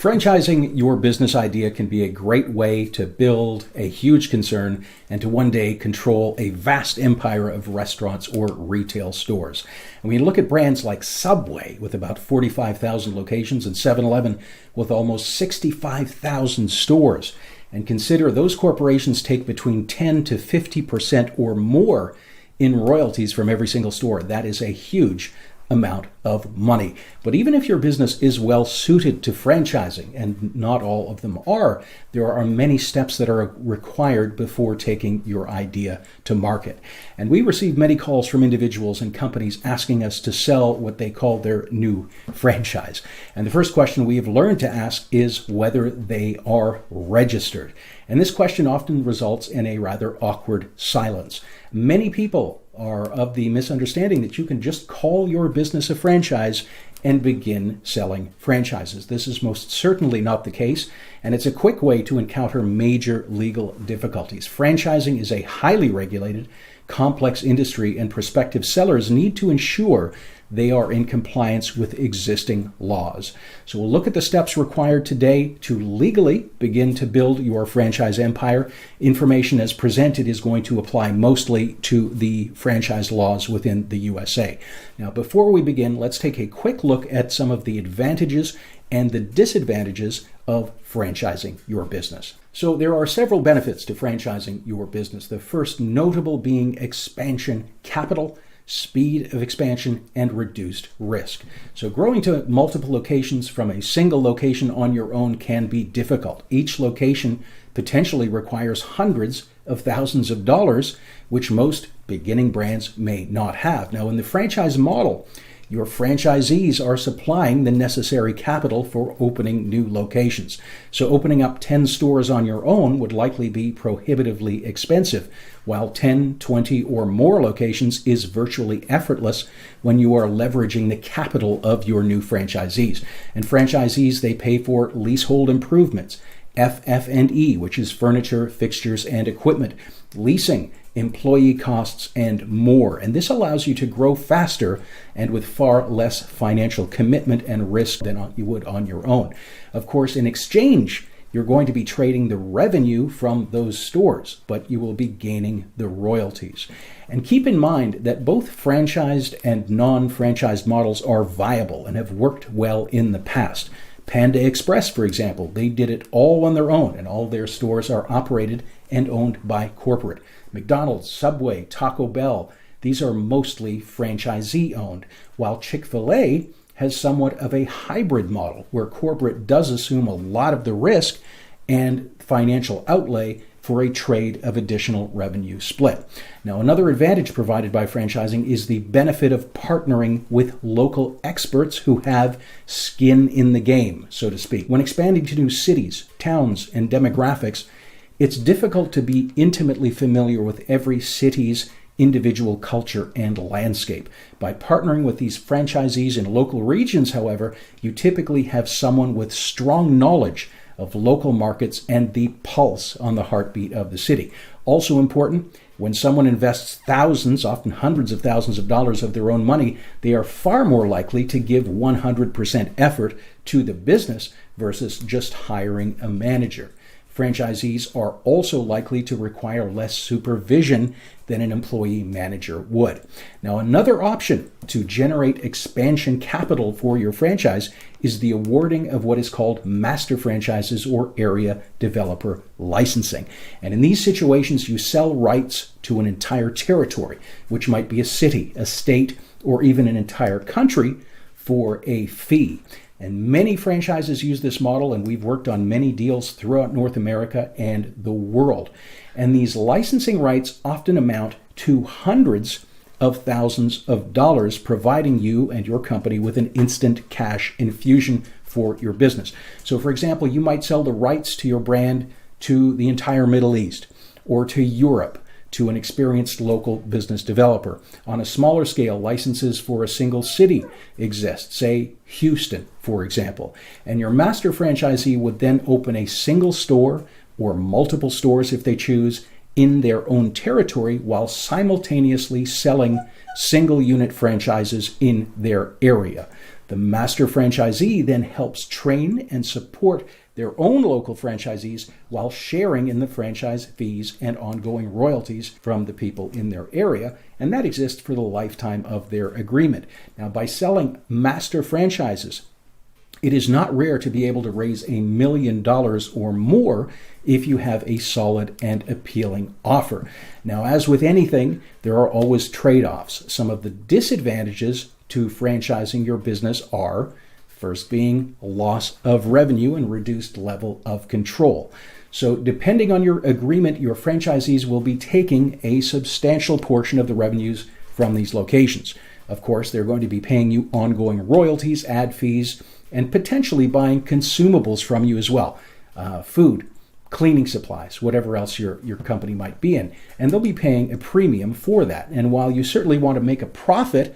Franchising your business idea can be a great way to build a huge concern and to one day control a vast empire of restaurants or retail stores. And when you look at brands like Subway with about 45,000 locations and 7-Eleven with almost 65,000 stores, and consider those corporations take between 10 to 50% or more in royalties from every single store, that is a huge amount of money. But even if your business is well suited to franchising, and not all of them are, there are many steps that are required before taking your idea to market. And we receive many calls from individuals and companies asking us to sell what they call their new franchise. And the first question we have learned to ask is whether they are registered. And this question often results in a rather awkward silence. Many people are of the misunderstanding that you can just call your business a franchise and begin selling franchises. This is most certainly not the case, and it's a quick way to encounter major legal difficulties. Franchising is a highly regulated, complex industry, and prospective sellers need to ensure they are in compliance with existing laws. So we'll look at the steps required today to legally begin to build your franchise empire. Information as presented is going to apply mostly to the franchise laws within the USA. Now, before we begin, let's take a quick look at some of the advantages and the disadvantages of franchising your business. So there are several benefits to franchising your business. The first notable being expansion capital, speed of expansion, and reduced risk. So growing to multiple locations from a single location on your own can be difficult. Each location potentially requires hundreds of thousands of dollars, which most beginning brands may not have. Now, in the franchise model, your franchisees are supplying the necessary capital for opening new locations. So opening up 10 stores on your own would likely be prohibitively expensive, while 10, 20, or more locations is virtually effortless when you are leveraging the capital of your new franchisees. And franchisees, they pay for leasehold improvements, FF&E, which is furniture, fixtures, and equipment, leasing, employee costs, and more. And this allows you to grow faster and with far less financial commitment and risk than you would on your own. Of course, in exchange, you're going to be trading the revenue from those stores, but you will be gaining the royalties. And keep in mind that both franchised and non-franchised models are viable and have worked well in the past. Panda Express, for example, they did it all on their own, and all their stores are operated and owned by corporate. McDonald's, Subway, Taco Bell, these are mostly franchisee owned, while Chick-fil-A has somewhat of a hybrid model where corporate does assume a lot of the risk and financial outlay for a trade of additional revenue split. Now, another advantage provided by franchising is the benefit of partnering with local experts who have skin in the game, so to speak. When expanding to new cities, towns, and demographics, it's difficult to be intimately familiar with every city's individual culture and landscape. By partnering with these franchisees in local regions, however, you typically have someone with strong knowledge of local markets and the pulse on the heartbeat of the city. Also important, when someone invests thousands, often hundreds of thousands of dollars of their own money, they are far more likely to give 100% effort to the business versus just hiring a manager. Franchisees are also likely to require less supervision than an employee manager would. Now, another option to generate expansion capital for your franchise is the awarding of what is called master franchises or area developer licensing. And in these situations, you sell rights to an entire territory, which might be a city, a state, or even an entire country for a fee. And many franchises use this model, and we've worked on many deals throughout North America and the world. And these licensing rights often amount to hundreds of thousands of dollars, providing you and your company with an instant cash infusion for your business. So, for example, you might sell the rights to your brand to the entire Middle East or to Europe, to an experienced local business developer. On a smaller scale, licenses for a single city exist, say Houston, for example. And your master franchisee would then open a single store or multiple stores if they choose in their own territory while simultaneously selling single unit franchises in their area. The master franchisee then helps train and support their own local franchisees while sharing in the franchise fees and ongoing royalties from the people in their area, and that exists for the lifetime of their agreement. Now, by selling master franchises, it is not rare to be able to raise $1 million or more if you have a solid and appealing offer. Now, as with anything, there are always trade-offs. Some of the disadvantages to franchising your business are, first being loss of revenue and reduced level of control. So depending on your agreement, your franchisees will be taking a substantial portion of the revenues from these locations. Of course, they're going to be paying you ongoing royalties, ad fees, and potentially buying consumables from you as well. Food, cleaning supplies, whatever else your company might be in. And they'll be paying a premium for that. And while you certainly want to make a profit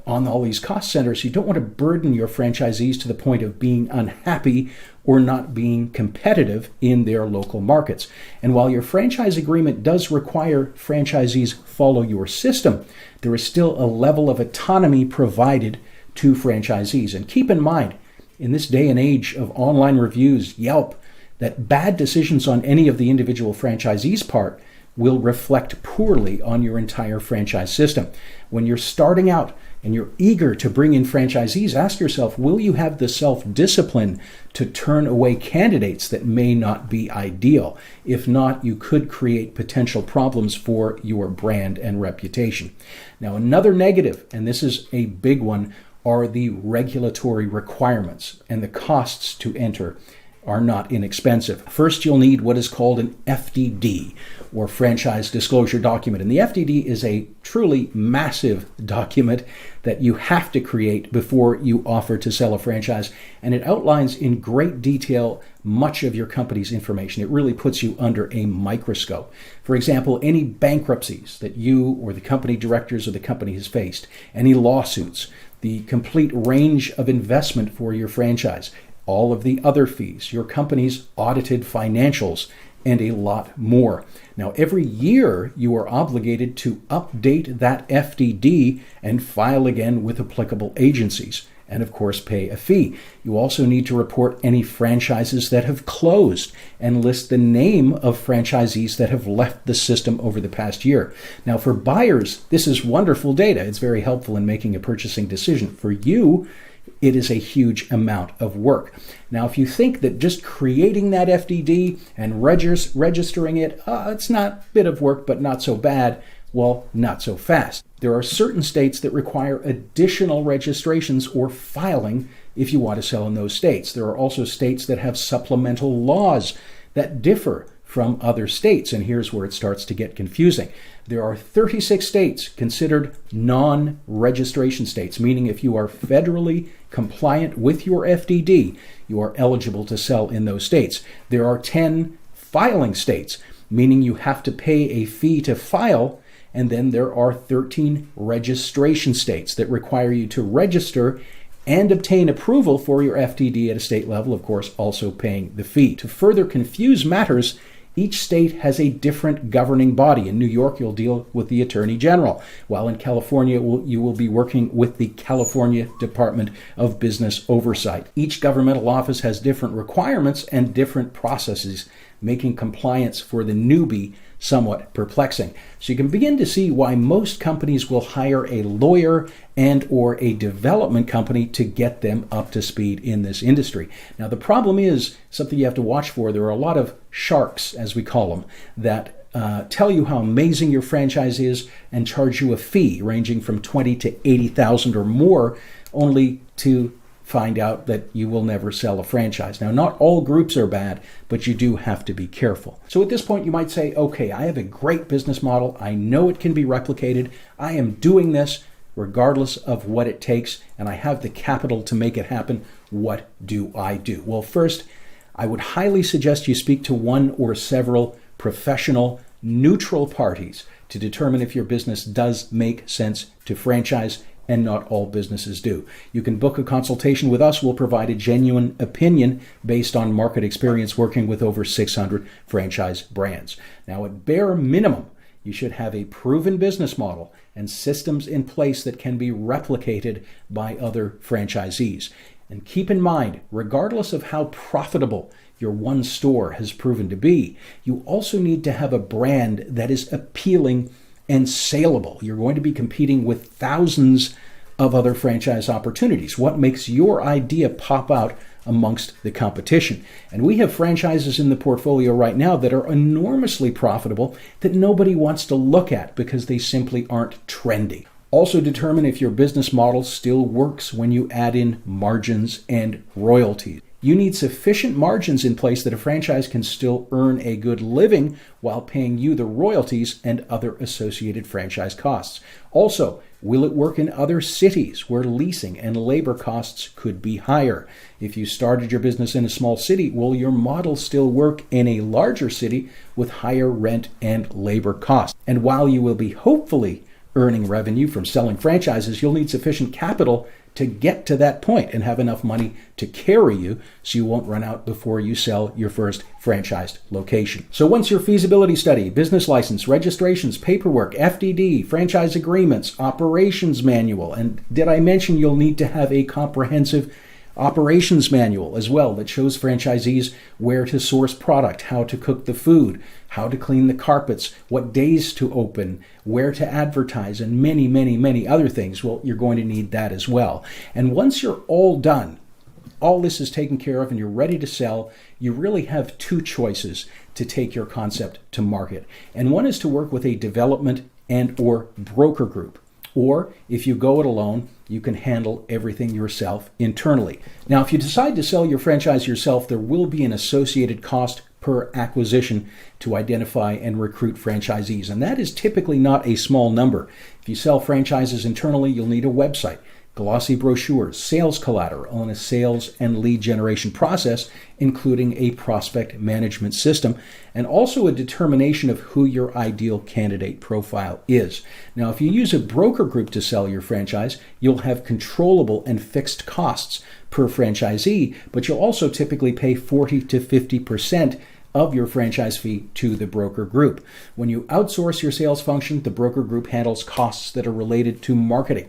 on all these cost centers, you don't want to burden your franchisees to the point of being unhappy or not being competitive in their local markets. And while your franchise agreement does require franchisees follow your system, there is still a level of autonomy provided to franchisees. And keep in mind, in this day and age of online reviews, Yelp, that bad decisions on any of the individual franchisees' part will reflect poorly on your entire franchise system. When you're starting out and you're eager to bring in franchisees, ask yourself, will you have the self-discipline to turn away candidates that may not be ideal? If not, you could create potential problems for your brand and reputation. Now, another negative, and this is a big one, are the regulatory requirements, and the costs to enter are not inexpensive. First, you'll need what is called an FDD, or franchise disclosure document. And the FDD is a truly massive document that you have to create before you offer to sell a franchise. And it outlines in great detail much of your company's information. It really puts you under a microscope. For example, any bankruptcies that you or the company directors of the company has faced, any lawsuits, the complete range of investment for your franchise, all of the other fees, your company's audited financials, and a lot more. Now, every year you are obligated to update that FDD and file again with applicable agencies, and of course pay a fee. You also need to report any franchises that have closed and list the name of franchisees that have left the system over the past year. Now, for buyers, this is wonderful data. It's very helpful in making a purchasing decision. For you, it is a huge amount of work. Now, if you think that just creating that FDD and registering it, it's not a bit of work, but not so bad, well, not so fast. There are certain states that require additional registrations or filing if you want to sell in those states. There are also states that have supplemental laws that differ from other states, and here's where it starts to get confusing. There are 36 states considered non-registration states, meaning if you are federally compliant with your FDD, you are eligible to sell in those states. There are 10 filing states, meaning you have to pay a fee to file, and then there are 13 registration states that require you to register and obtain approval for your FDD at a state level, of course, also paying the fee. To further confuse matters, each state has a different governing body. In New York, you'll deal with the Attorney General, while in California, you will be working with the California Department of Business Oversight. Each governmental office has different requirements and different processes, making compliance for the newbie somewhat perplexing. So you can begin to see why most companies will hire a lawyer and or a development company to get them up to speed in this industry. Now, the problem is something you have to watch for. There are a lot of sharks, as we call them, that tell you how amazing your franchise is and charge you a fee ranging from $20,000 to $80,000 or more, only to find out that you will never sell a franchise. Now, not all groups are bad, but you do have to be careful. So at this point, you might say, okay, I have a great business model. I know it can be replicated. I am doing this regardless of what it takes, and I have the capital to make it happen. What do I do? Well, first, I would highly suggest you speak to one or several professional, neutral parties to determine if your business does make sense to franchise, and not all businesses do. You can book a consultation with us. We'll provide a genuine opinion based on market experience working with over 600 franchise brands. Now, at bare minimum, You should have a proven business model and systems in place that can be replicated by other franchisees. And keep in mind, regardless of how profitable your one store has proven to be, you also need to have a brand that is appealing and saleable. You're going to be competing with thousands of other franchise opportunities. What makes your idea pop out amongst the competition? And we have franchises in the portfolio right now that are enormously profitable that nobody wants to look at because they simply aren't trendy. Also determine if your business model still works when you add in margins and royalties. You need sufficient margins in place that a franchise can still earn a good living while paying you the royalties and other associated franchise costs. Also, will it work in other cities where leasing and labor costs could be higher? If you started your business in a small city, will your model still work in a larger city with higher rent and labor costs? And while you will be hopefully earning revenue from selling franchises, you'll need sufficient capital to get to that point and have enough money to carry you so you won't run out before you sell your first franchised location. So once your feasibility study, business license, registrations, paperwork, FDD, franchise agreements, operations manual, and did I mention you'll need to have a comprehensive operations manual as well that shows franchisees where to source product, how to cook the food, how to clean the carpets, what days to open, where to advertise, and many, many, many other things. Well, you're going to need that as well. And once you're all done, all this is taken care of and you're ready to sell, you really have two choices to take your concept to market. And one is to work with a development and or broker group. Or if you go it alone, you can handle everything yourself internally. Now, if you decide to sell your franchise yourself, there will be an associated cost per acquisition to identify and recruit franchisees. And that is typically not a small number. If you sell franchises internally, you'll need a website, glossy brochures, sales collateral, and a sales and lead generation process, including a prospect management system, and also a determination of who your ideal candidate profile is. Now, if you use a broker group to sell your franchise, you'll have controllable and fixed costs per franchisee, but you'll also typically pay 40 to 50% of your franchise fee to the broker group. When you outsource your sales function, the broker group handles costs that are related to marketing,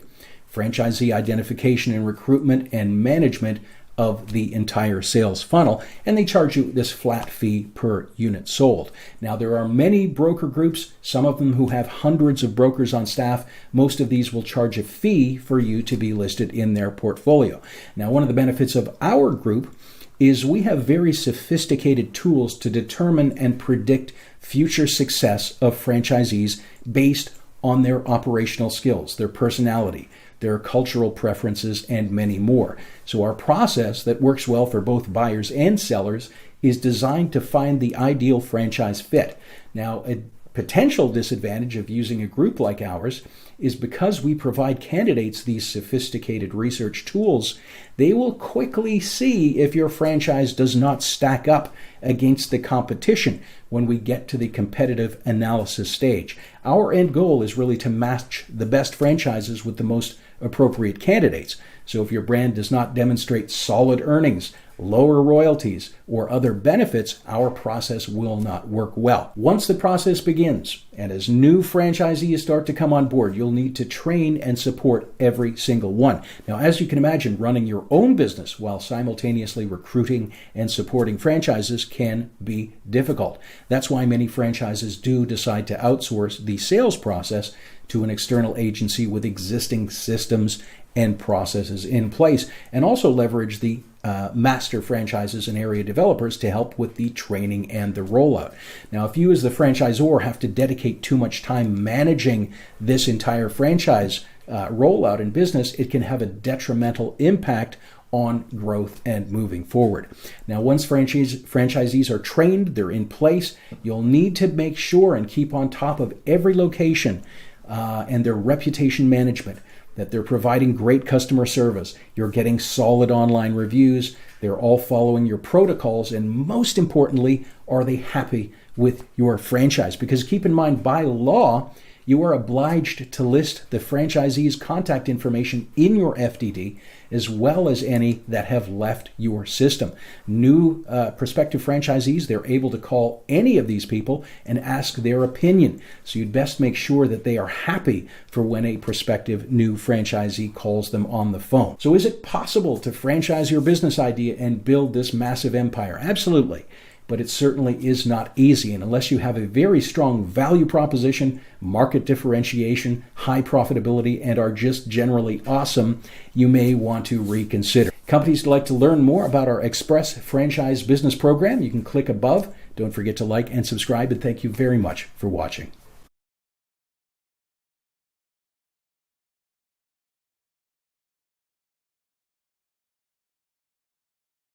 franchisee identification and recruitment, and management of the entire sales funnel, and they charge you this flat fee per unit sold. Now, there are many broker groups, some of them who have hundreds of brokers on staff. Most of these will charge a fee for you to be listed in their portfolio. Now, one of the benefits of our group is we have very sophisticated tools to determine and predict future success of franchisees based on their operational skills, their personality, their cultural preferences, and many more. So our process that works well for both buyers and sellers is designed to find the ideal franchise fit. Now, a potential disadvantage of using a group like ours is because we provide candidates these sophisticated research tools, they will quickly see if your franchise does not stack up against the competition when we get to the competitive analysis stage. Our end goal is really to match the best franchises with the most appropriate candidates. So if your brand does not demonstrate solid earnings, lower royalties, or other benefits, our process will not work well. Once the process begins, and as new franchisees start to come on board, you'll need to train and support every single one. Now, as you can imagine, running your own business while simultaneously recruiting and supporting franchises can be difficult. That's why many franchises do decide to outsource the sales process to an external agency with existing systems and processes in place, and also leverage the master franchises and area developers to help with the training and the rollout. Now, if you as the franchisor have to dedicate too much time managing this entire franchise rollout in business, it can have a detrimental impact on growth and moving forward. Now, once franchisees are trained, they're in place, you'll need to make sure and keep on top of every location and their reputation management, that they're providing great customer service, you're getting solid online reviews, they're all following your protocols, and most importantly, are they happy with your franchise? Because keep in mind, by law, you are obliged to list the franchisee's contact information in your FDD, as well as any that have left your system. New prospective franchisees, they're able to call any of these people and ask their opinion. So you'd best make sure that they are happy for when a prospective new franchisee calls them on the phone. So is it possible to franchise your business idea and build this massive empire? Absolutely. But it certainly is not easy. And unless you have a very strong value proposition, market differentiation, high profitability, and are just generally awesome, you may want to reconsider. Companies would like to learn more about our Express Franchise Business Program. You can click above. Don't forget to like and subscribe, and thank you very much for watching.